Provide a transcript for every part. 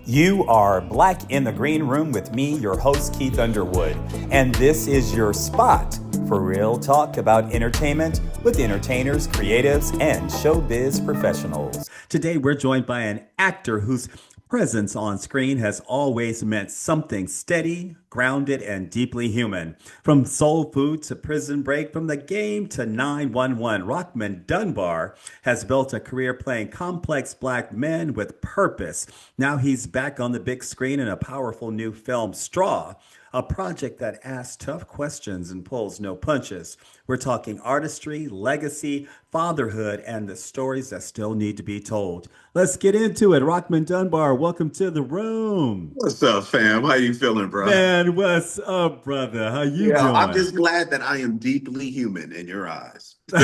You are Black in the Green Room with me, your host, Keith Underwood. And this is your spot for real talk about entertainment with entertainers, creatives, and showbiz professionals. Today, we're joined by an actor whose presence on screen has always meant something steady, grounded, and deeply human. From Soul Food to Prison Break, from The Game to 911, Rockmond Dunbar has built a career playing complex black men with purpose. Now he's back on the big screen in a powerful new film, Straw, a project that asks tough questions and pulls no punches. We're talking artistry, legacy, fatherhood, and the stories that still need to be told. Let's get into it. Rockmond Dunbar, welcome to the room. What's up, fam? How you feeling, bro? Man, what's up, brother? How you Yeah, I'm doing? just glad that I am deeply human in your eyes. I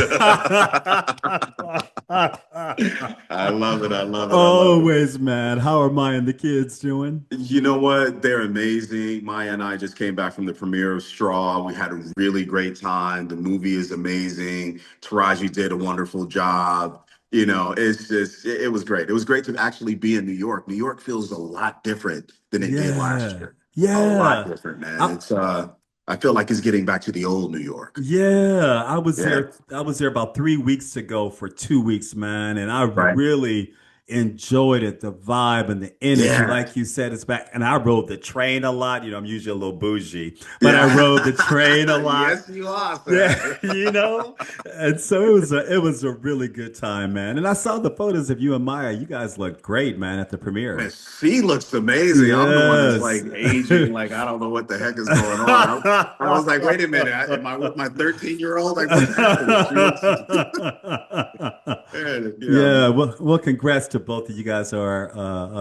love it. I love it. I love it. Always, man. How are Maya and the kids doing? You know what? They're amazing. Maya and I just came back from the premiere of Straw. We had a really great time. The movie is amazing. Taraji did a wonderful job. It's just, it was great. It was great to actually be in New York. New York feels a lot different than it did last Yeah. year. A lot Yeah. different, man. I, I feel like it's getting back to the old New York. yeah. I was Yeah, there. I was there about 3 weeks ago for 2 weeks, man. And I right. really enjoyed it. The vibe and the energy. Yeah, Like you said, it's back. And I rode the train a lot. I'm usually a little bougie, but I yeah. rode the train a lot. Yes, you are, Yeah, sir. and so it was a really good time, man. And I saw the photos of you and Maya. You guys look great, man, at the Man, premiere. she looks amazing. I'm the one that's Yes. like aging, like I don't know what the heck is going on. I was like, wait a minute, am I with my 13-year-old? Like, what's happening? She looks, yeah, Yeah, well, congrats to both of you guys are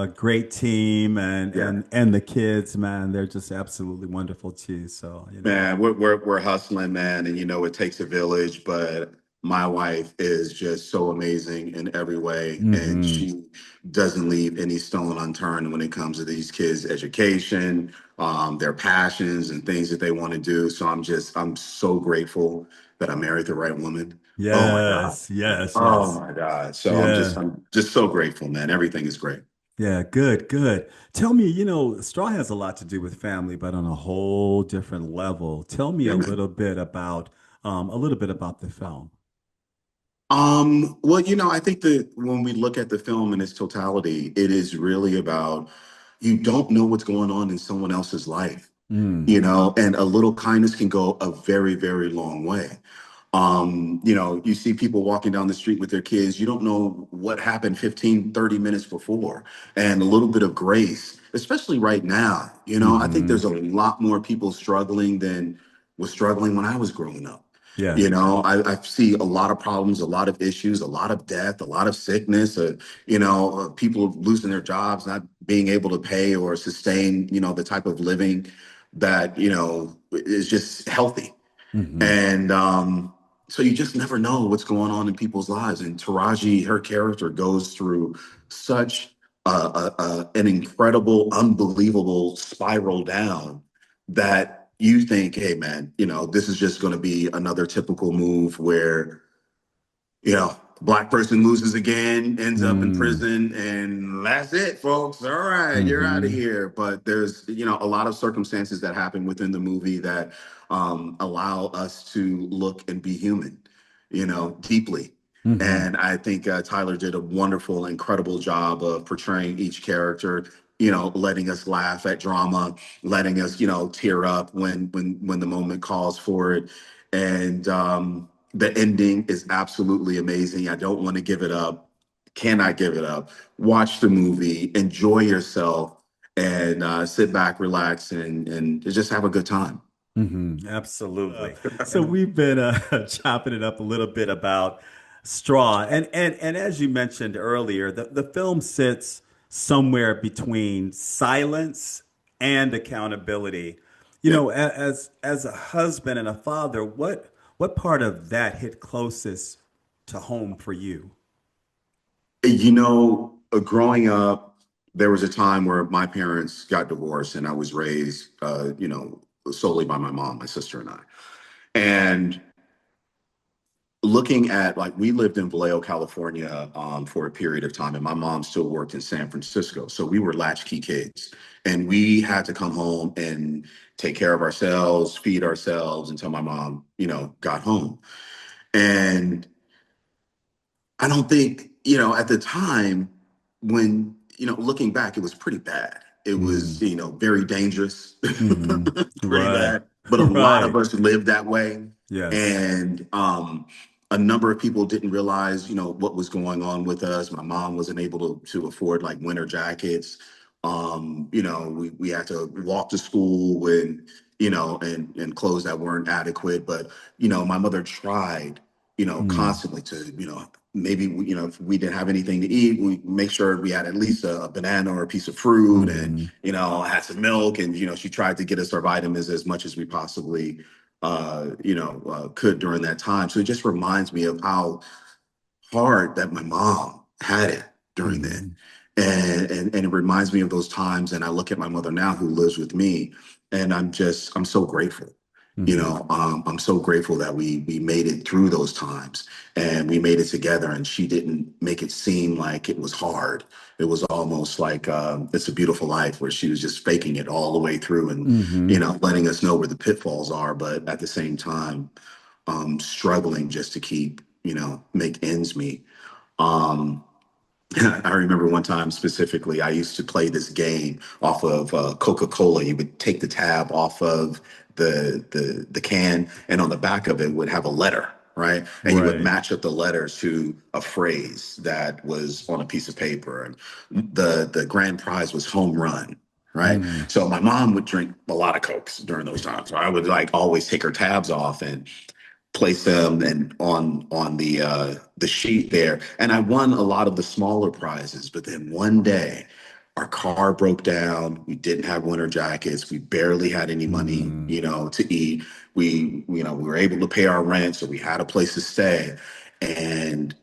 a great team, and yeah. and the kids, man, they're just absolutely wonderful too. So, Man, we're hustling, man, and it takes a village, but my wife is just so amazing in every way, and hmm she doesn't leave any stone unturned when it comes to these kids' education, their passions and things that they want to do. So I'm so grateful that I married the right woman. Oh my God. Yes, yes, Oh yes. my God. So Yeah. I'm just so grateful, man. Everything is great. Yeah, good, good. Tell me, Straw has a lot to do with family, but on a whole different level. Tell me Yeah, man. a little bit about the film. Well, I think that when we look at the film in its totality, it is really about you don't know what's going on in someone else's life, Mm, and a little kindness can go a very, very long way. You see people walking down the street with their kids, you don't know what happened 15, 30 minutes before, and a little bit of grace, especially right now. I think hmm there's a lot more people struggling than was struggling when I was growing up. Yeah. I see a lot of problems, a lot of issues, a lot of death, a lot of sickness, people losing their jobs, not being able to pay or sustain, the type of living that, is just healthy. hmm And so you just never know what's going on in people's lives. And Taraji, her character goes through such an incredible, unbelievable spiral down that you think, hey, man, this is just going to be another typical move where black person loses again, ends up in mm prison, and that's it, folks. All right, you're out of hmm here. But there's, a lot of circumstances that happen within the movie that allow us to look and be human, deeply. hmm And I think Tyler did a wonderful, incredible job of portraying each character. Letting us laugh at drama, letting us, tear up when the moment calls for it, and the ending is absolutely amazing. I don't want to give it up. Cannot give it up. Watch the movie, enjoy yourself, and sit back, relax, and just have a good time. Absolutely. So we've been chopping it up a little bit about Straw, and as you mentioned earlier, the film sits somewhere between silence and accountability. Yeah. As a husband and a father, what part of that hit closest to home for you? Growing up, there was a time where my parents got divorced, and I was raised, solely by my mom, my sister, and I. And looking at, like, we lived in Vallejo, California, for a period of time, and my mom still worked in San Francisco. So we were latchkey kids, and we had to come home and take care of ourselves, feed ourselves until my mom, got home. And I don't think, at the time when, looking back, it was pretty bad. It was, Mm, very dangerous, pretty right. bad. But a lot of Right. us lived that way. Yes. And a number of people didn't realize, what was going on with us. My mom wasn't able to afford like winter jackets. We had to walk to school and, and clothes that weren't adequate. But, my mother tried, Mm, constantly to, maybe if we didn't have anything to eat, we make sure we had at least a banana or a piece of fruit, and mm, had some milk, and she tried to get us our vitamins as much as we possibly could during that time. So it just reminds me of how hard that my mom had it during that. mm, And it reminds me of those times. And I look at my mother now who lives with me, and I'm so grateful. mm, I'm so grateful that we made it through those times, and we made it together, and she didn't make it seem like it was hard. It was almost like It's a Beautiful Life, where she was just faking it all the way through, and mm, letting us know where the pitfalls are, but at the same time, struggling just to keep, make ends meet. Um, I remember one time specifically, I used to play this game off of Coca-Cola. You would take the tab off of the can, and on the back of it would have a letter, right? And you would right. match up the letter to a phrase that was on a piece of paper. And the grand prize was home run. Right. Mm, So my mom would drink a lot of Cokes during those times. So I would like always take her tabs off and place them and on the sheet there. And I won a lot of the smaller prizes. But then one day, our car broke down. We didn't have winter jackets. We barely had any money, mm. to eat. We were able to pay our rent, so we had a place to stay. And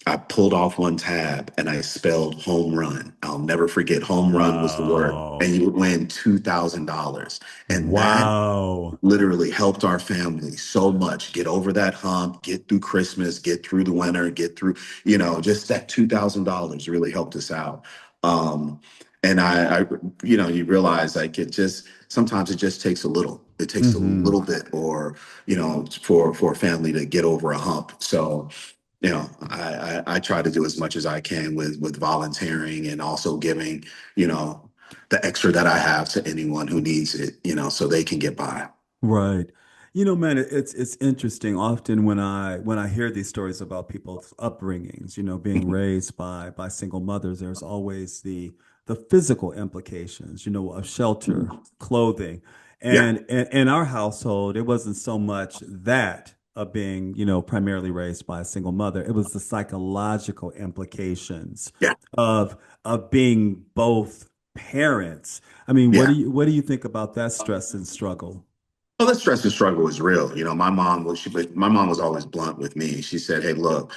I pulled off one tab and I spelled home run. I'll never forget. Home run was the word, and Wow. you would win $2,000. And that Wow. literally helped our family so much get over that hump, get through Christmas, get through the winter, get through, just that $2,000 really helped us out. Um, and you realize, like, sometimes it just takes a little. It takes a Hmm. little bit, or for a family to get over a hump. So I try to do as much as I can with volunteering, and also giving, you know, the extra that I have to anyone who needs it, so they can get by. Right. Man, it's interesting. Often when I hear these stories about people's upbringings, being Mhm. raised by single mothers, there's always the physical implications, of shelter, clothing. Yeah, And in our household, it wasn't so much that of being, primarily raised by a single mother. It was the psychological implications yeah, of being both parents. I mean, what do yeah. you what do you think about that stress and struggle? Well, the stress and struggle is real. My mom was always blunt with me. She said, "Hey, look,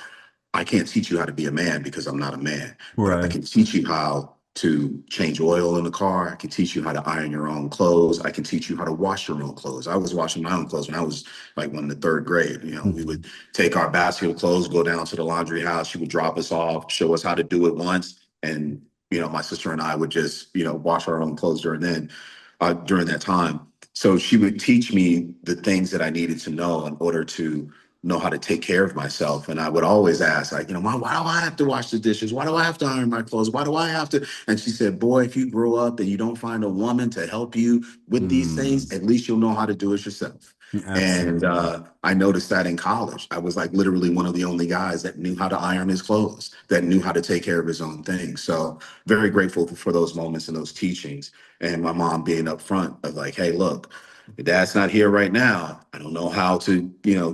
I can't teach you how to be a man because I'm not a man, but I Right. can teach you how to change oil in the car. I can teach you how to iron your own clothes. I can teach you how to wash your own clothes." I was washing my own clothes when I was like in the third grade. We would Mhm. take our basket of clothes, go down to the laundry house. She would drop us off, show us how to do it once, and my sister and I would just wash our own clothes during that time. So she would teach me the things that I needed to know in order to know how to take care of myself. And I would always ask, like, Mom, why do I have to wash the dishes? Why do I have to iron my clothes? Why do I have to? And she said, boy, if you grow up and you don't find a woman to help you with these things, Mm, at least you'll know how to do it yourself. And absolutely. I noticed that in college. I was like literally one of the only guys that knew how to iron his clothes, that knew how to take care of his own things. So very grateful for those moments and those teachings. And my mom being upfront of like, hey, look, your dad's not here right now. I don't know how to,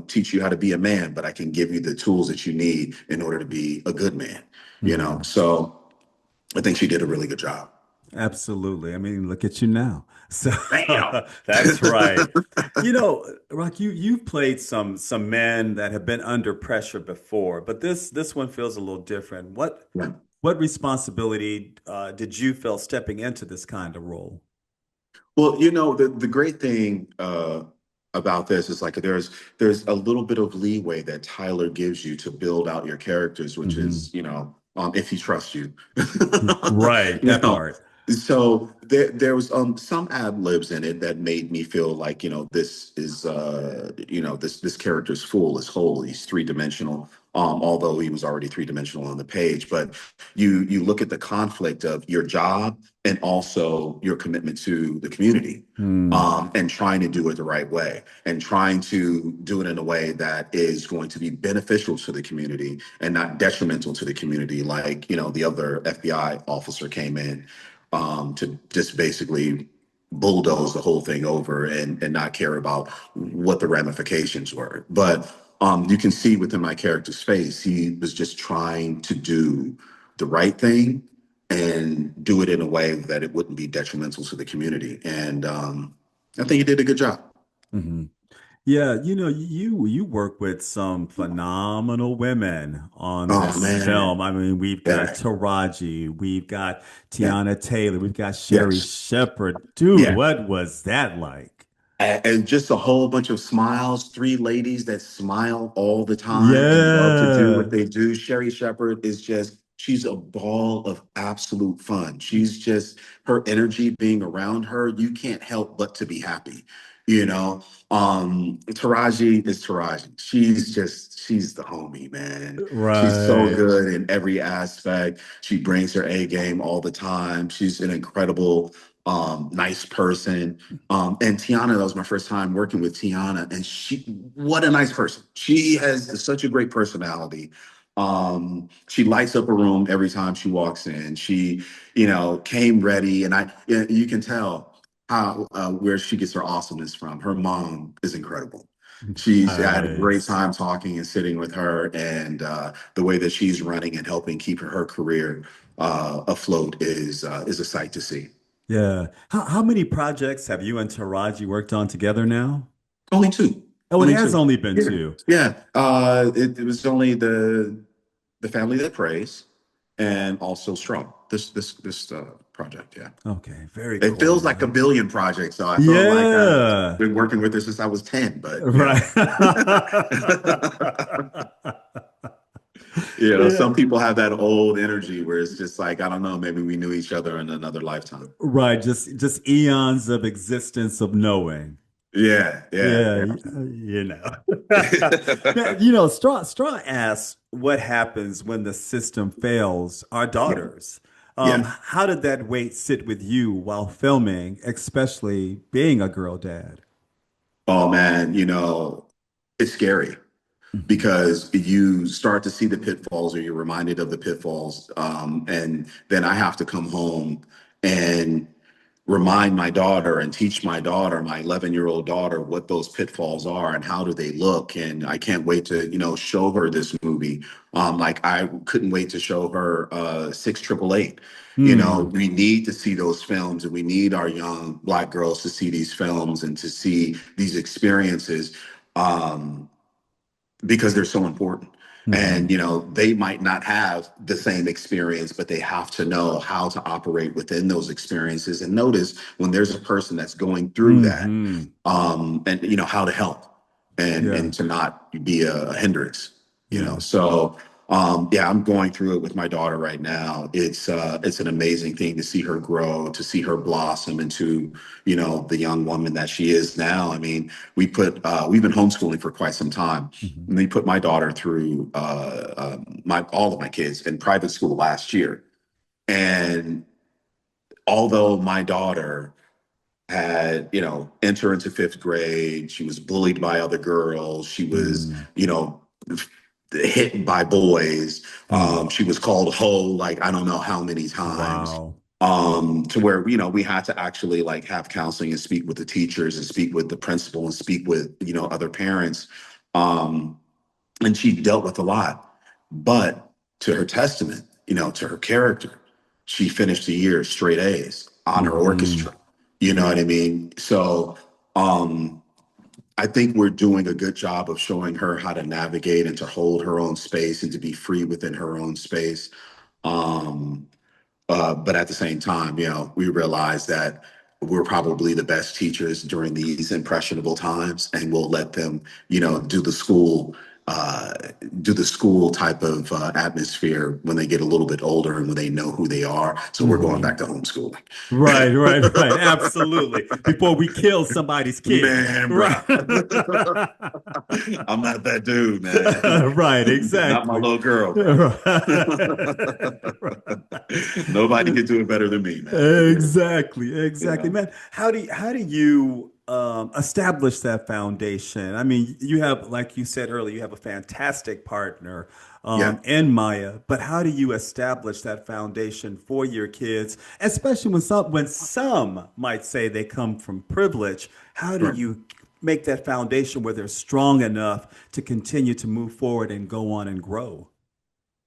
teach you how to be a man, but I can give you the tools that you need in order to be a good man. Mm, So I think she did a really good job. absolutely. I mean, look at you now. So Bam. that's right. Rock, you've played some men that have been under pressure before, but this one feels a little different. What responsibility did you feel stepping into this kind of role? Well, the great thing about this is like there's a little bit of leeway that Tyler gives you to build out your characters, which Hmm. is, if he trusts you. Right, You that know, part. so there was some ad libs in it that made me feel like, this is this character's full, is whole, he's three-dimensional, although he was already three-dimensional on the page. But you look at the conflict of your job and also your commitment to the community, Hmm. and trying to do it the right way and trying to do it in a way that is going to be beneficial to the community and not detrimental to the community. Like, the other FBI officer came in to just basically bulldoze the whole thing over and not care about what the ramifications were. But you can see within my character's face, he was just trying to do the right thing and do it in a way that it wouldn't be detrimental to the community. And I think he did a good job. Hmm. Yeah, you work with some phenomenal women on Oh this film. man, I mean, we've got yeah, Taraji, we've got yeah, Teyana Taylor, we've got Sherri yes, Shepherd. Dude, yeah. what was that like? And just a whole bunch of smiles, three ladies that smile all the time and love to do what Yeah. they do. Sherri Shepherd is just, she's a ball of absolute fun. She's just, her energy being around her, you can't help but to be happy. Taraji is Taraji. She's the homie, man. She's so Right. good in every aspect. She brings her A game all the time. She's an incredible, nice person. And Teyana, that was my first time working with Teyana, and what a nice person. She has such a great personality. She lights up a room every time she walks in. She, came ready, and you can tell how where she gets her awesomeness from. Her mom is incredible. I had a great Nice. time talking and sitting with her, and the way that she's running and helping keep her career afloat is a sight to see. Yeah. How many projects have you and Taraji worked on together now? Only two. Oh, it Only has two. only been Yeah. two. Yeah. It was only the family that prays and also strong. This project. Yeah. Okay, very It cool, feels like a man. billion projects. So I feel like I've Yeah. been working with her since I was 10. But Right. Yeah. some people have that old energy where it's just like, I don't know, maybe we knew each other in another lifetime. Right. Just eons of existence of knowing. Yeah. Yeah. Yeah, Yeah. you know. Now, Straw asks what happens when the system fails our Yeah. daughters. Yeah. How did that weight sit with you while filming, especially being a girl dad? Oh man, it's scary Mhm. because you start to see the pitfalls or you're reminded of the pitfalls. And then I have to come home and remind my daughter and teach my daughter, my 11-year-old daughter, what those pitfalls are and how do they look. And I can't wait to, show her this movie. Like I couldn't wait to show her 688. Hmm. We need to see those films and we need our young Black girls to see these films and to see these experiences. Um, because they're so important. And, Hmm. they might not have the same experience, but they have to know how to operate within those experiences and notice when there's a person that's going through that, Hmm. and, how to help and Yeah. to not be a hindrance, Yeah. So, yeah, I'm going through it with my daughter right now. It's an amazing thing to see her grow, to see her blossom into, the young woman that she is now. I mean, we've been homeschooling for quite some time. Hmm. And they put my daughter through my all of my kids in private school last year. And although my daughter had, enter into fifth grade, she was bullied by other girls, she was, Hmm. hit by boys, Hmm. she was called hoe like I don't know how many times. Wow. To where we had to actually like have counseling and speak with the teachers and speak with the principal and speak with other parents. Um, and she dealt with a lot. But to her testament, to her character, she finished the year straight A's on her Hmm. orchestra. You know what I mean? So um, I think we're doing a good job of showing her how to navigate and to hold her own space and to be free within her own space. Um, but at the same time, we realize that we're probably the best teachers during these impressionable times, and we'll let them, do the uh, school type of atmosphere when they get a little bit older and when they know who they are. So we're going Hmm. back to homeschooling. Right, right, right. Absolutely. Before we kill somebody's kid. Man, bro. Right. I'm not that dude, man. Right, Not my exactly. little girl, bro. Right. Nobody can do it better than me, man. Exactly, exactly, Yeah. man. How do you establish that foundation? I mean, you have, like you said earlier, you have a fantastic partner Yeah. in Maya, but how do you establish that foundation for your kids, especially when some might say they come from privilege? How do Right. you make that foundation where they're strong enough to continue to move forward and go on and grow?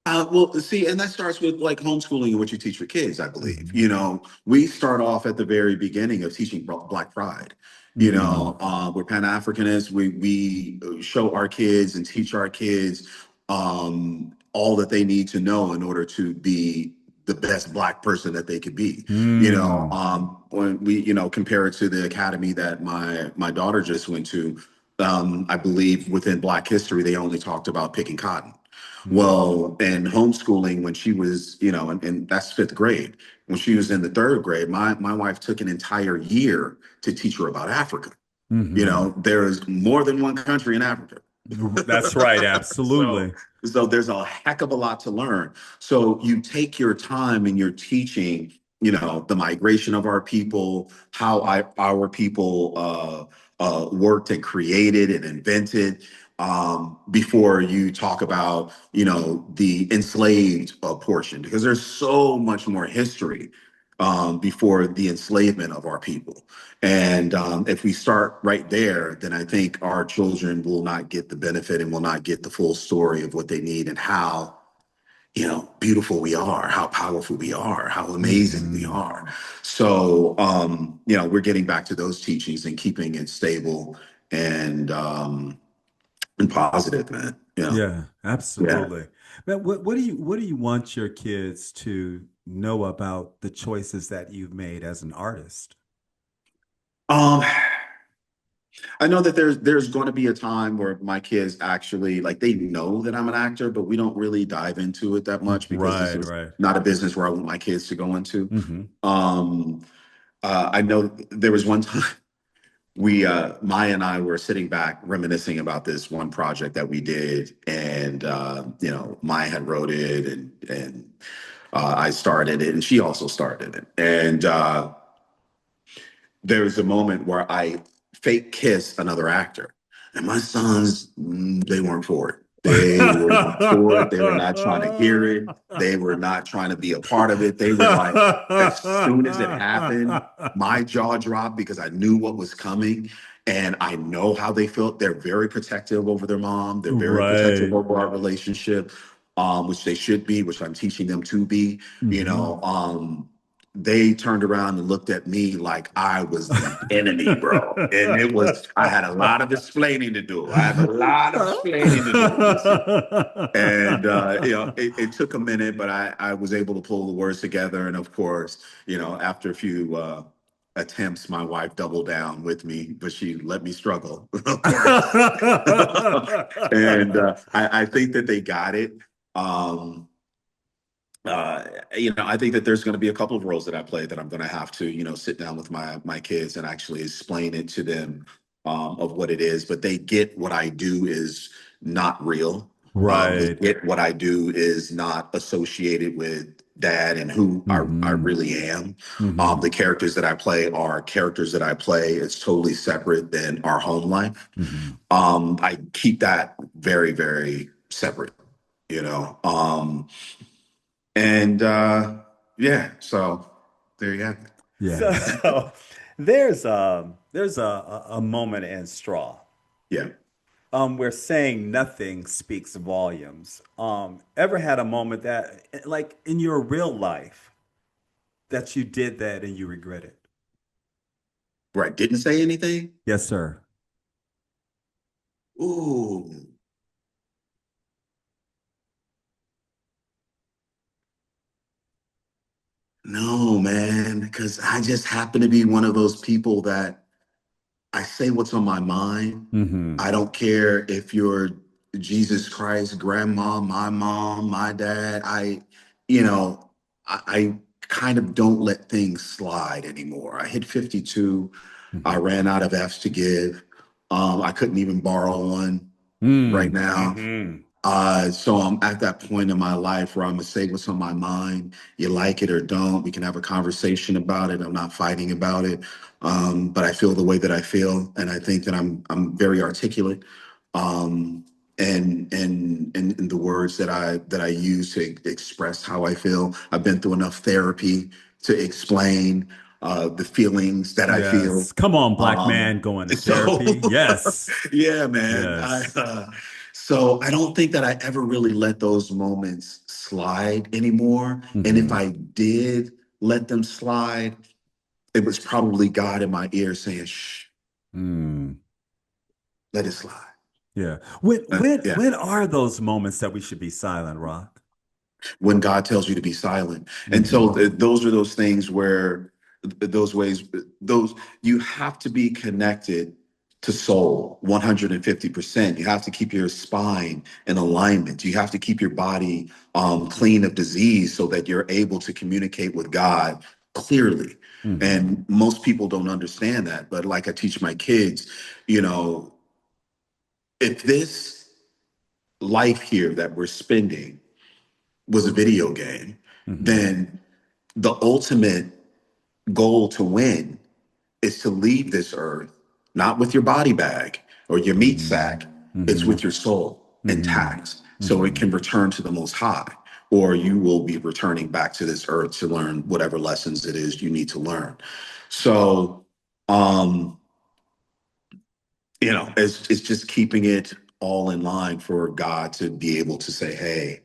Well, see, and that starts with like homeschooling and what you teach your kids, I believe. Hmm. We start off at the very beginning of teaching Black Pride. Hmm. We're Pan-Africanists. We show our kids and teach our kids all that they need to know in order to be the best Black person that they could be. Mm. When we, compare it to the academy that my daughter just went to, I believe within Black history, they only talked about picking cotton. Mm. Well, in homeschooling, when she was, and that's fifth grade, when she was in the third grade, my wife took an entire year to teach her about Africa. Hmm. There is more than one country in Africa. That's right, so absolutely. so there's a heck of a lot to learn. So you take your time and you're teaching, the migration of our people, how our people worked and created and invented, before you talk about, the enslaved portion, because there's so much more history before the enslavement of our people. And if we start right there, then I think our children will not get the benefit and will not get the full story of what they need and how, beautiful we are, how powerful we are, how amazing we Hmm. are. So, we're getting back to those teachings and keeping it stable and positive, man. Yeah, Yeah. absolutely. But what do you want your kids to know about the choices that you've made as an artist? Um, I know that there's going to be a time where my kids actually like they know that I'm an actor, but we don't really dive into it that much because this Right, is right. not a business where I want my kids to go into. Hmm. Um, I know there was one time we Maya and I were sitting back reminiscing about this one project that we did, and Maya had wrote it, and I started it, and she also started it, and there was a moment where I fake kissed another actor, and my sons, they weren't for it. They were not for it. They were not trying to hear it. They were not trying to be a part of it. They were like, as soon as it happened, my jaw dropped because I knew what was coming. And I know how they felt. They're very protective over their mom. They're very protective Right. over our relationship, which they should be, which I'm teaching them to be. You Hmm. know, they turned around and looked at me like I was the enemy, bro. And I had a lot of explaining to do. I have a lot of explaining to do. And, it took a minute, but I was able to pull the words together. And of course, after a few attempts, my wife doubled down with me, but she let me struggle, of course. And I think that they got it. Um, I think that there's going to be a couple of roles that I play that I'm going to have to, sit down with my kids and actually explain it to them of what it is. But they get what I do is not real. They Right. get what I do is not associated with dad and who I Hmm. really am. Hmm. The characters that I play are characters that I play. It's totally separate than our home life. Hmm. I keep that very, very separate, you know. And yeah, so there you have it. Yeah. So there's a moment in Straw Yeah. where saying nothing speaks volumes. Ever had a moment that, like in your real life, that you did that and you regret it? Right. Didn't say anything. Yes, sir. Ooh. No, man, because I just happen to be one of those people that I say what's on my mind. Mm-hmm. I don't care if you're Jesus Christ, grandma, my mom, my dad. You know, I kind of don't let things slide anymore. I hit 52. I Mm-hmm. ran out of F's to give. I couldn't even borrow one right Mm. now. Mm-hmm. So I'm at that point in my life where I'm gonna say what's on my mind. You like it or don't, we can have a conversation about it. I'm not fighting about it, but I feel the way that I feel, and I think that I'm very articulate, um, and the words that I use to express how I feel. I've been through enough therapy to explain the feelings that I feel. Yes. Come on, black Um, man, going to so therapy. Yes. yeah, man. Yes. So I don't think that I ever really let those moments slide anymore. And if Mm-hmm. I did let them slide, it was probably God in my ear saying, "Shh, Mm. let it slide." Yeah. When Yeah. when are those moments that we should be silent, Rock? When God tells you to be silent. And so Mm-hmm. those are those things where those ways, those you have to be connected to soul 150%. You have to keep your spine in alignment. You have to keep your body clean of disease so that you're able to communicate with God clearly. Mm-hmm. And most people don't understand that. But like I teach my kids, you know, if this life here that we're spending was a video game, Mm-hmm. then the ultimate goal to win is to leave this earth, not with your body bag or your meat sack. It's Mm-hmm. with your soul Mm-hmm. intact so it Mm-hmm. can return to the Most High, or you will be returning back to this earth to learn whatever lessons it is you need to learn. So, um, it's just keeping it all in line for God to be able to say, hey,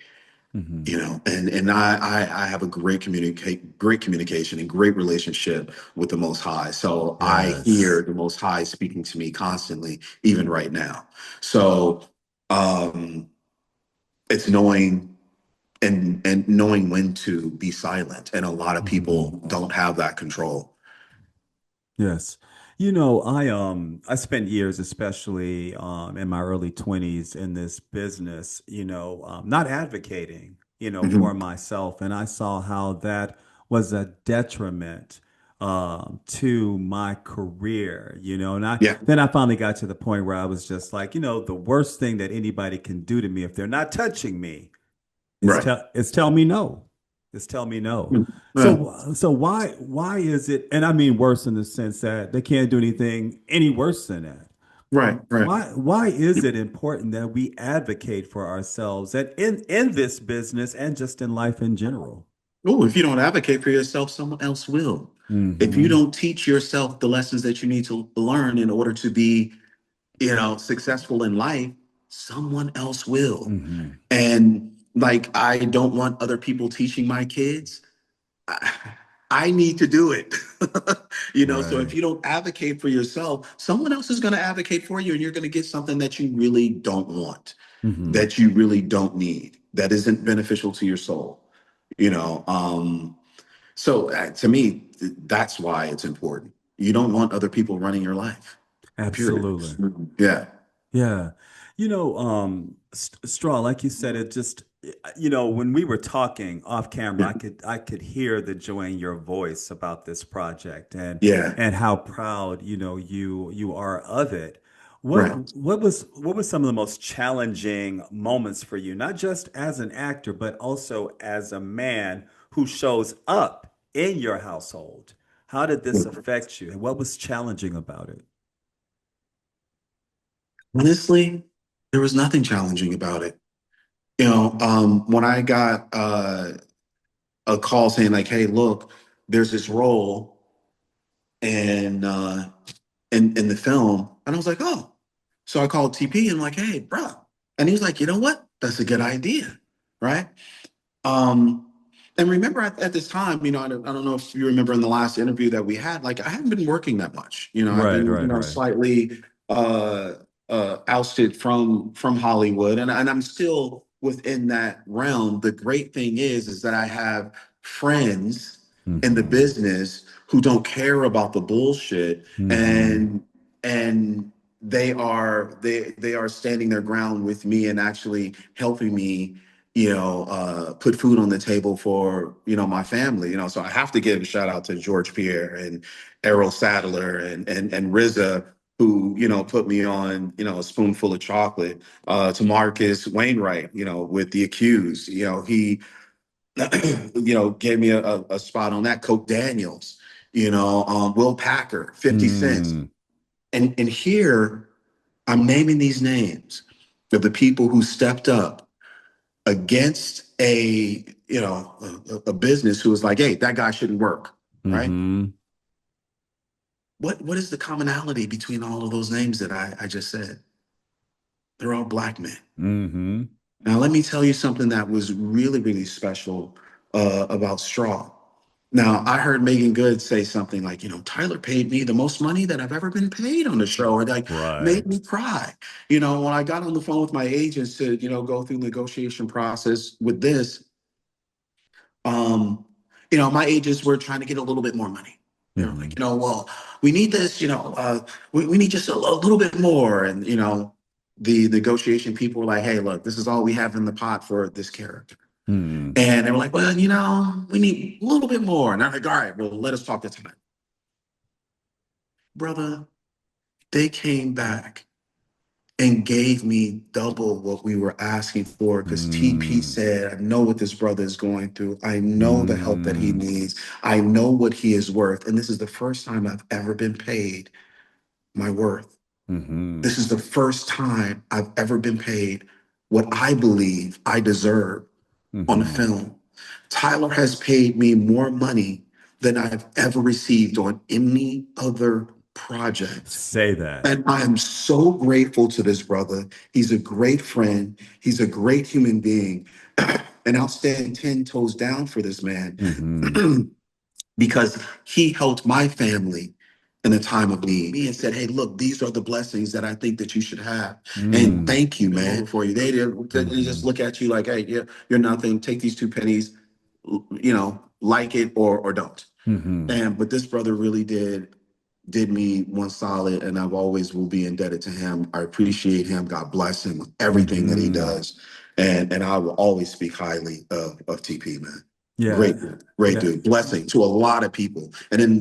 Mm-hmm. and I have a great communication and great relationship with the Most High. So I hear Yes. the Most High speaking to me constantly, even right now. So um, it's knowing and knowing when to be silent, and a lot of Mm-hmm. people don't have that control. Yes. I spent years, especially in my early 20s in this business, not advocating, for Mhm. myself. And I saw how that was a detriment to my career, and Yeah, I finally got to the point where I was just like, the worst thing that anybody can do to me if they're not touching me right. is tell me no. Is tell me no. Yeah, So why is it? And I mean worse in the sense that they can't do anything any worse than that. right, right. Why is it important that we advocate for ourselves and in this business and just in life in general? Oh, if you don't advocate for yourself, someone else will. If you Mm-hmm. don't teach yourself the lessons that you need to learn in order to be, successful in life, someone else will. Mm-hmm. And like, I don't want other people teaching my kids. I, I need to do it. So if Right. you don't advocate for yourself, someone else is going to advocate for you, and you're going to get something that you really don't want, Mm-hmm. that you really don't need, that isn't beneficial to your soul. You know, so to me, that's why it's important. You don't want other people running your life. Period. Absolutely. Yeah. Yeah. Straw, like you said, it just, when we were talking off camera, Yeah. I could hear the joy in your voice about this project Yeah. and how proud, you are of it. What Right. what was some of the most challenging moments for you, not just as an actor, but also as a man who shows up in your household? How did this affect you? And what was challenging about it? Honestly, there was nothing challenging about it. When I got a call saying like, "Hey, look, there's this role in in the film," and I was like, "Oh." So I called TP and I'm like, "Hey, bro," and he was like, "You know what? That's a good idea, right?" Um, and remember at this time, I don't know if you remember in the last interview that we had, like I haven't been working that much. I've Right, been, right, right. slightly uh ousted from Hollywood, and I'm still within that realm. The great thing is that I have friends in the Mm-hmm. business who don't care about the bullshit, Mm-hmm. and they are standing their ground with me and actually helping me, put food on the table for, my family. So I have to give a shout out to George Pierre and Errol Sadler and RZA, who, put me on, a spoonful of chocolate, to Marcus Wainwright, with The Accused. He gave me a spot on that. Coke Daniels, Will Packer, 50 Cent. Mm. And here I'm naming these names of the people who stepped up against a business who was like, hey, that guy shouldn't work, right? Mm-hmm. What is the commonality between all of those names that I just said? They're all Black men. Mm-hmm. Now, let me tell you something that was really, really special about Straw. Now, I heard Megan Good say something like, Tyler paid me the most money that I've ever been paid on the show. And like Right. made me cry. When I got on the phone with my agents to, go through the negotiation process with this, um, my agents were trying to get a little bit more money. They were Mm-hmm. like, well, we need this, we need just a little bit more. And, the negotiation people were like, hey, look, this is all we have in the pot for this character. Mm-hmm. And they were like, well, we need a little bit more. And I'm like, all right, well, let us talk to tonight. Brother, they came back and gave me double what we were asking for because TP Mm-hmm. said, I know what this brother is going through. I know the help that he Mm-hmm. needs. I know what he is worth. And this is the first time I've ever been paid my worth. Mm-hmm. This is the first time I've ever been paid what I believe I deserve on a Mm-hmm. film. Tyler has paid me more money than I've ever received on any other project. Say that. And I am so grateful to this brother. He's a great friend. He's a great human being. And I'll stand 10 toes down for this man Mm-hmm. because he helped my family in a time of need. Me and said, hey, look, these are the blessings that I think that you should have. And Mm. thank you, man, for you. They just Mm-hmm. look at you like, hey, you're nothing. Take these 2 pennies, like it or don't. Mm-hmm. But this brother really did me one solid, and I've always will be indebted to him. I appreciate him. God bless him with everything that he Mm-hmm. does. And I will always speak highly of TP, man. Yeah. Great, great Yeah. dude. Blessing to a lot of people. And in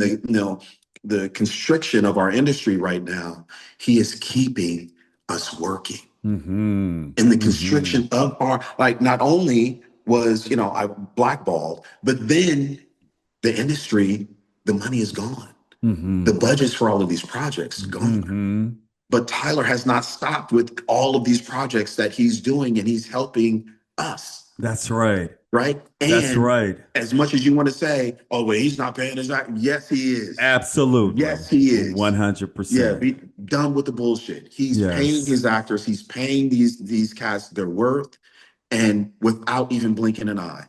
the constriction of our industry right now, he is keeping us working. Mm-hmm. In the Mm-hmm. constriction of our, like, not only was, I blackballed, but then the industry, the money is gone. The Mm-hmm. budgets for all of these projects gone. Mm-hmm. But Tyler has not stopped with all of these projects that he's doing, and he's helping us, That's right. right? That's And right. as much as you want to say, oh, well, he's not paying his back. Yes, he is. Absolutely. Yes, he is. Yeah, 100%. be done with the bullshit. He's paying Yes. his actors. He's paying these cats their worth, and without even blinking an eye.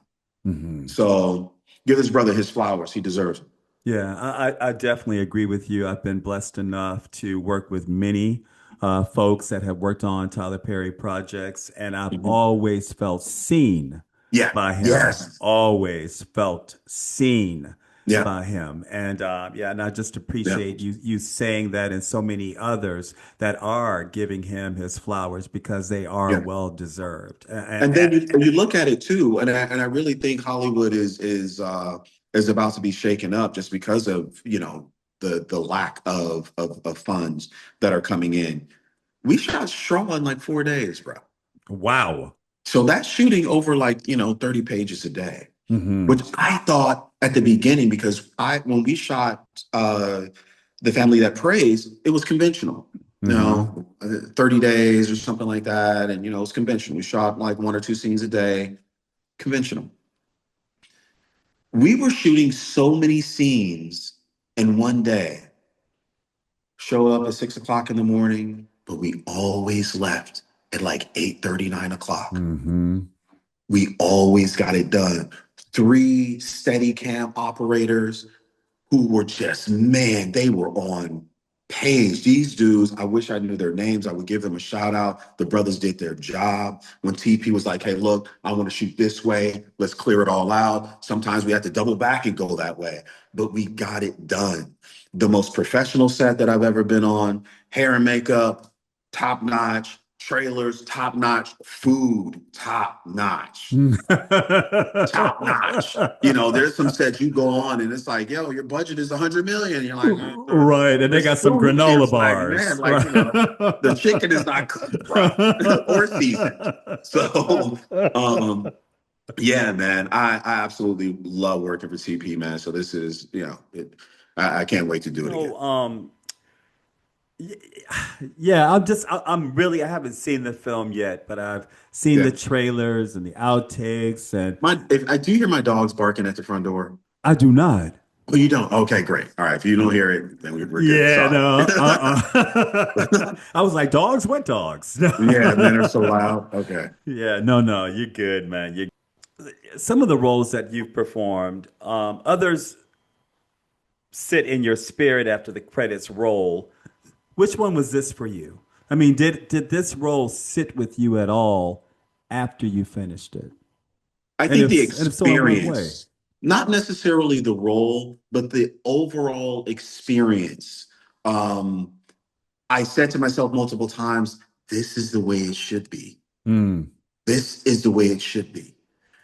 Mm-hmm. So give this brother his flowers. He deserves it. Yeah, I definitely agree with you. I've been blessed enough to work with many folks that have worked on Tyler Perry projects, and I've Mhm. always felt seen Yeah. by him. Yes. Always felt seen Yeah. by him. And yeah, and I just Yeah. appreciate you saying that and so many others that are giving him his flowers because they are Yeah. well deserved. And then you look at it too, and I really think Hollywood is about to be shaken up just because of the lack of funds that are coming in. We shot Straw in like 4 days, bro. Wow. So that's shooting over like 30 pages a day, Hmm. which I thought at the beginning because I when we shot The Family That Prays, it was conventional. Hmm. 30 days or something like that. And, it's conventional. We shot like 1 or 2 scenes a day, conventional. We were shooting so many scenes in one day, show up at 6 o'clock in the morning, but we always left at like 8:30, 9 o'clock. Hmm. We always got it done. 3 steady cam operators who were just, man, they were on Paige, these dudes, I wish I knew their names. I would give them a shout out. The brothers did their job. When TP was like, hey, look, I want to shoot this way. Let's clear it all out. Sometimes we had to double back and go that way, but we got it done. The most professional set that I've ever been on, hair and makeup, top notch, trailers, top notch, food, top notch, top notch. You know, there's some sets you go on and it's like, yo, your budget is 100 million. You're like, Right. And they this got some food here granola is like, man, bars. like, you know, the chicken is not cooked, bro, or seasoned. So, um, yeah, man, I absolutely love working for CP, man. So this is, you know, I can't wait to do it again. So, y- yeah, I'm really, I haven't seen the film yet, but I've seen the Yeah. trailers and the outtakes, and If I do hear my dogs barking at the front door. I do not. Oh, you don't? Okay, great. All right. If you don't hear it, then we're good. Yeah, Sorry. no, I was like, dogs? What dogs? Yeah, men are so loud. Okay. Yeah, no, no, you're good, man. You Some of the roles that you've performed, others sit in your spirit after the credits roll. Which one was this for you? I mean, did this role sit with you at all after you finished it? I think the And if so, in what way? experience, not necessarily the role, but the overall experience. Um, I said to myself multiple times, this is the way it should be. Mm, This is the way it should be.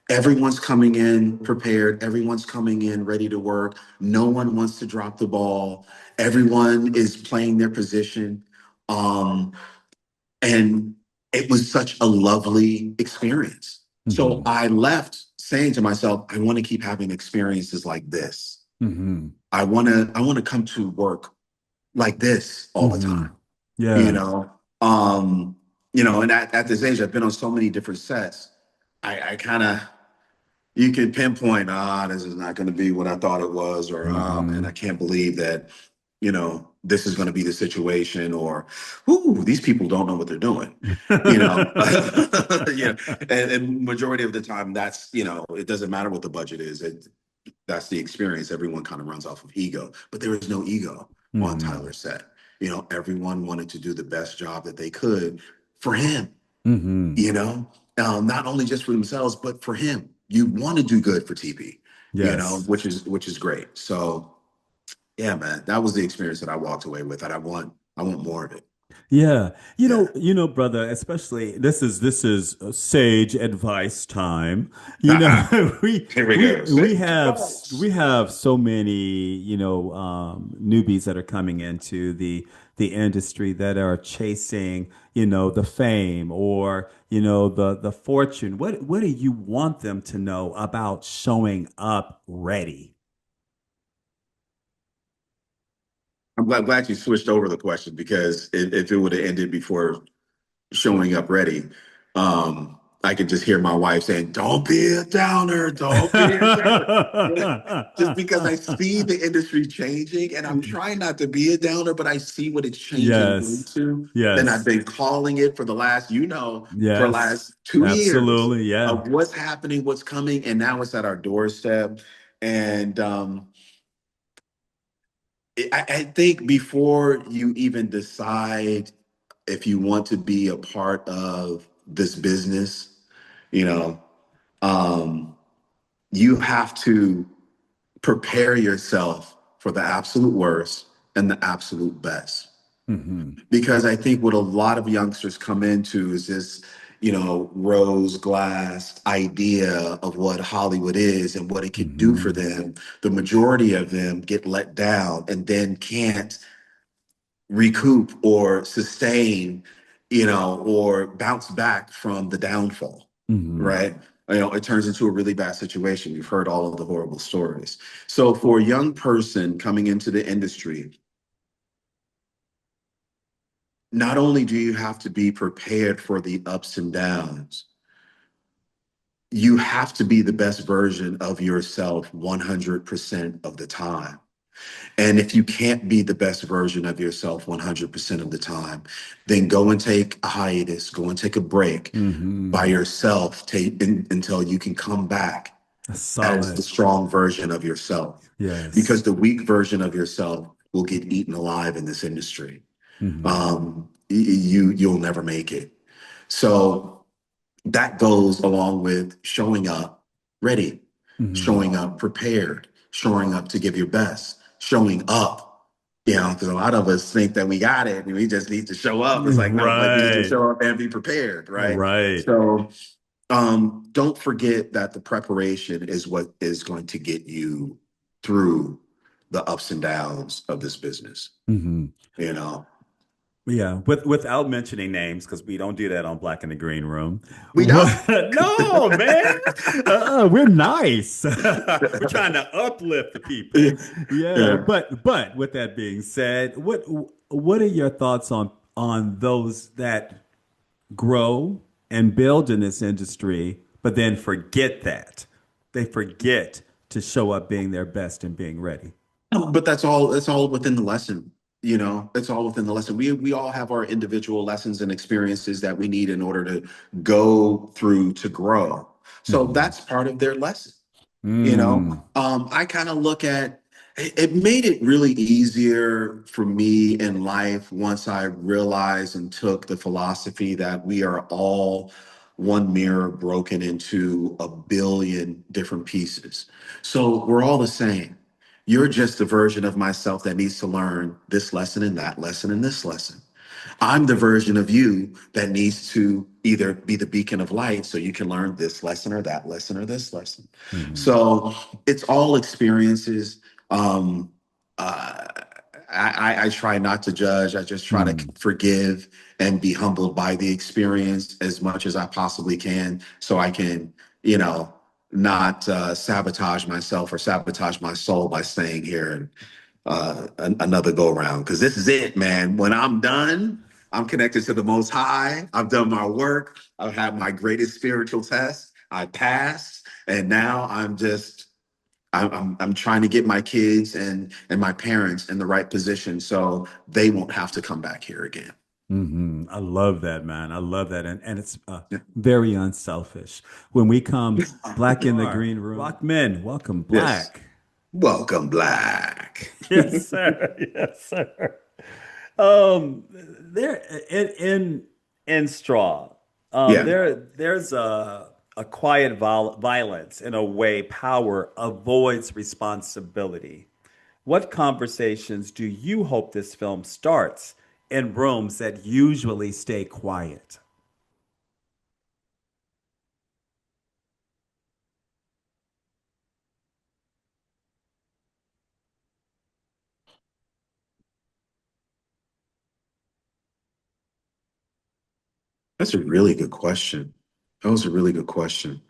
Everyone's coming in prepared. Everyone's coming in ready to work. No one wants to drop the ball. Everyone is playing their position. Um, and it was such a lovely experience. So hmm I left saying to myself, I want to keep having experiences like this. hmm I want to come to work like this all the hmm time, you Yeah. know. Um, you know, and at this age, I've been on so many different sets. I kind of you can pinpoint, this is not going to be what I thought it was, or man, I hmm can't believe that, you know, this is going to be the situation, or, ooh, these people don't know what they're doing, you know. Yeah, and majority of the time, that's, you know, it doesn't matter what the budget is. That's the experience. Everyone kind of runs off of ego, but there is no ego on hmm Tyler's set. You know, everyone wanted to do the best job that they could for him, hmm you know, not only just for themselves, but for him. You want to do good for TP, you know, Yes. which is great. So yeah, man, that was the experience that I walked away with, and I want more of it. Yeah. Yeah. Brother, especially this is sage advice time. You know, Here we go. we have so many, newbies that are coming into the industry that are chasing, the fame or, the fortune. What do you want them to know about showing up ready? Glad you switched over the question because if it would have ended before showing up ready, I could just hear my wife saying, "Don't be a downer, don't be a downer." Just because I see the industry changing, and I'm trying not to be a downer, but I see what it's changing Yes. into. Then I've Yes. been calling it for the last, for the Yes. last 2 years Absolutely. Yeah. of what's happening, what's coming, and now it's at our doorstep. And I think before you even decide if you want to be a part of this business, you know, um, you have to prepare yourself for the absolute worst and the absolute best. hmm Because I think what a lot of youngsters come into is this, rose glass idea of what Hollywood is and what it could do for hmm them. The majority of them get let down and then can't recoup or sustain, or bounce back from the downfall, hmm right? It turns into a really bad situation. We've heard all of the horrible stories. So for a young person coming into the industry, not only do you have to be prepared for the ups and downs, you have to be the best version of yourself 100% of the time. And if you can't be the best version of yourself 100% of the time, then go and take a hiatus, go and take a break by hmm yourself until you can come back as the Solid. strong version of yourself. Yes. Because the weak version of yourself will get eaten alive in this industry. Hmm. You'll never make it. So that goes along with showing up ready, Hmm. showing up prepared, showing up to give your best, showing up. Because a lot of us think that we got it and we just need to show up. It's like, no, but you need to Right. show up and be prepared, right? Right. So don't forget that the preparation is what is going to get you through the ups and downs of this business, Hmm. you know. Yeah, without mentioning names, because we don't do that on Black in the Green Room. We don't. No, man. We're nice. We're trying to uplift the people. Yeah, Yeah. but with that being said, what are your thoughts on those that grow and build in this industry, but then forget that? They forget to show up being their best and being ready. But that's all within the lesson, it's all within the lesson. We all have our individual lessons and experiences that we need in order to go through to grow. So Hmm. that's part of their lesson. Mm. I kind of look at it made it really easier for me in life once I realized and took the philosophy that we are all one mirror broken into a billion different pieces. So we're all the same. You're just a version of myself that needs to learn this lesson and that lesson and this lesson. I'm the version of you that needs to either be the beacon of light so you can learn this lesson or that lesson or this lesson. Hmm. So it's all experiences. Um, uh, I try not to judge. I just try to Hmm. forgive and be humbled by the experience as much as I possibly can so I can, you know, not sabotage myself or sabotage my soul by staying here and another go around. Because this is it, man. When I'm done, I'm connected to the Most High. I've done my work. I've had my greatest spiritual test. I passed, and now I'm trying to get my kids and my parents in the right position so they won't have to come back here again. Hmm. I love that, man. I love that. And it's Yeah. very unselfish. When we come Black in the Sure. Green Room, Black men, welcome Yes. Black. Welcome, Black. Yes, sir. Yes, sir. There in Straw, Yeah. there's a quiet violence in a way power avoids responsibility. What conversations do you hope this film starts in rooms that usually stay quiet? That's a really good question. That was a really good question.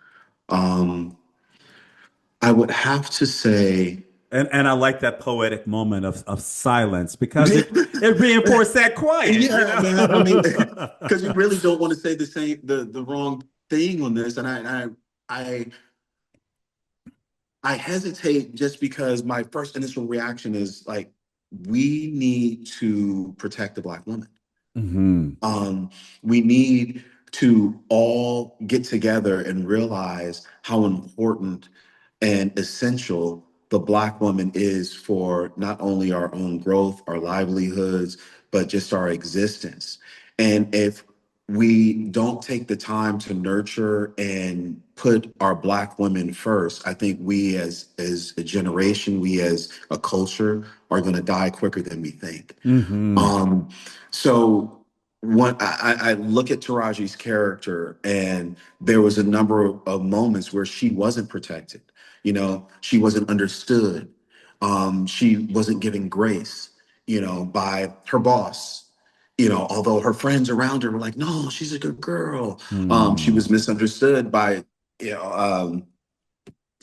Um, I would have to say, And I like that poetic moment of silence because it reinforced that quiet, you yeah, know? man. I mean, because you really don't want to say the wrong thing on this, and I I hesitate just because my first initial reaction is like, we need to protect the Black woman. Hmm. We need to all get together and realize how important and essential the Black woman is for not only our own growth, our livelihoods, but just our existence. And if we don't take the time to nurture and put our Black women first, I think we as a generation, we as a culture are going to die quicker than we think. Hmm. Um, so when I look at Taraji's character, and there was a number of moments where she wasn't protected. She wasn't understood. She wasn't given grace, by her boss. Although her friends around her were like, "No, she's a good girl." She Hmm. was misunderstood by, you know, um,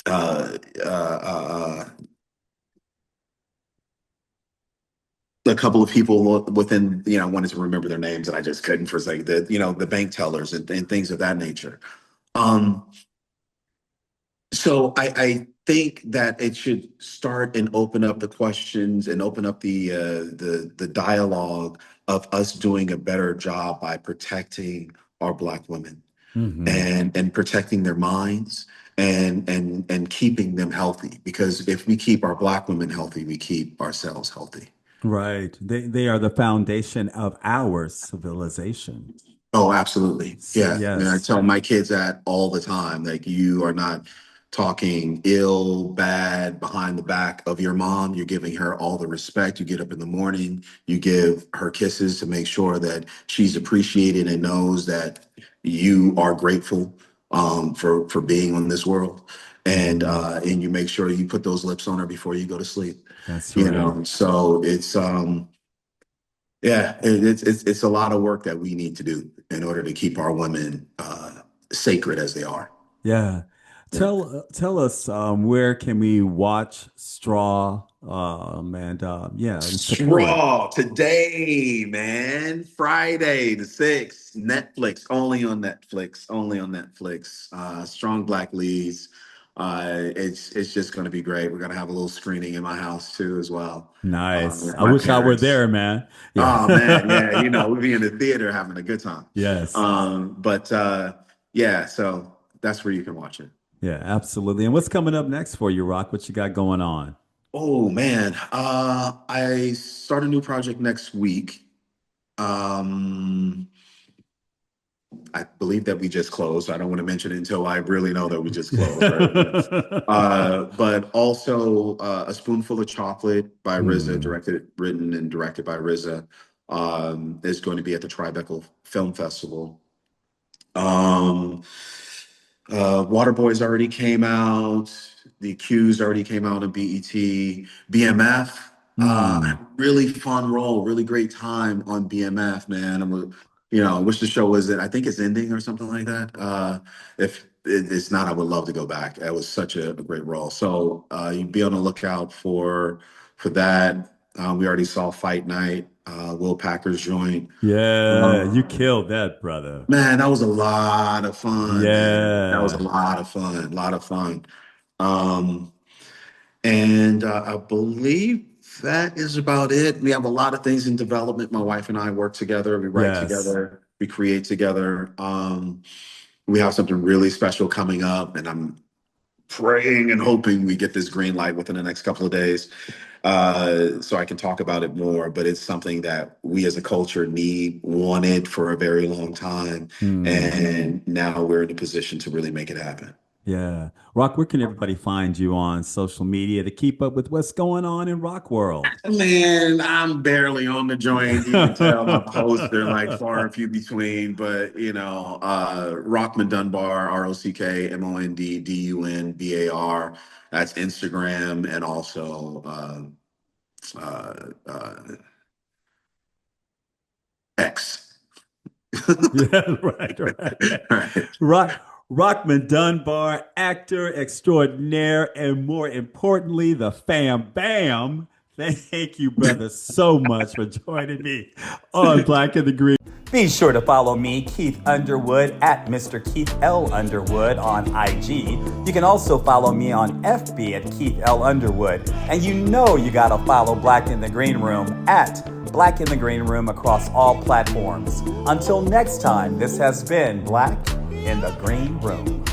uh, uh, uh, a couple of people within, I wanted to remember their names and I just couldn't for a second, the bank tellers and things of that nature. Um, so I think that it should start and open up the questions and open up the dialogue of us doing a better job by protecting our Black women Hmm. and protecting their minds and keeping them healthy. Because if we keep our Black women healthy, we keep ourselves healthy. Right. They are the foundation of our civilization. Oh, absolutely. Yeah. And I Yes. tell my kids that all the time. Like, you are not talking ill, bad behind the back of your mom. You're giving her all the respect. You get up in the morning, you give her kisses to make sure that she's appreciated and knows that you are grateful for being on this world. Mm, And you make sure you put those lips on her before you go to sleep. that's You right. know, so yeah, it's a lot of work that we need to do in order to keep our women sacred as they are. Yeah. Yeah. Tell us where can we watch Straw and yeah, and support it. Straw today, man. Friday the 6th. Netflix, only on Netflix, only on Netflix. Strong Black Leads. It's just gonna be great. We're gonna have a little screening in my house too as well. Nice. With I my wish I were parents. there, man. Yeah. Oh man, yeah, we'd be in the theater having a good time. Yes. But yeah, so that's where you can watch it. Yeah, absolutely. And what's coming up next for you, Rock? What you got going on? Oh man, I start a new project next week. Um, I believe that we just closed. I don't want to mention it until I really know that we just closed, right? But also A Spoonful of Chocolate by RZA, Hmm. written and directed by RZA, is going to be at the Tribeca Film Festival. Um, Waterboys already came out. The Accused already came out on BET. BMF, Hmm. really fun role, really great time on BMF, man. I wish the show was, I think it's ending or something like that. If it's not, I would love to go back. That was such a great role. So you'd be on the lookout for that. We already saw Fight Night, Will Packer's joint. Yeah, you Um, killed that, brother. Man, that was a lot of fun, man. That was a Yeah. lot of fun, a lot of fun. Um, and I believe that is about it. We have a lot of things in development. My wife and I work together. We write Yes. together. We create together. We have something really special coming up, and I'm praying and hoping we get this green light within the next couple of days, so I can talk about it more. But it's something that we as a culture wanted for a very long time, Hmm. and now we're in a position to really make it happen. Yeah. Rock, where can everybody find you on social media to keep up with what's going on in Rock World? Man, I'm barely on the joint. You can tell my posts are like far and few between, but Rockmond Dunbar, RockMondDunbar. That's Instagram, and also uh, X. Yeah, right, right. Right. Rock Rockman Dunbar, actor extraordinaire, and more importantly, the fam bam. Thank you, brother, so much for joining me on Black and the Green. Be sure to follow me, Keith Underwood, at Mr. Keith L. Underwood on IG. You can also follow me on FB at Keith L. Underwood. And you know you gotta follow Black in the Green Room at Black in the Green Room across all platforms. Until next time, this has been Black in the Green Room.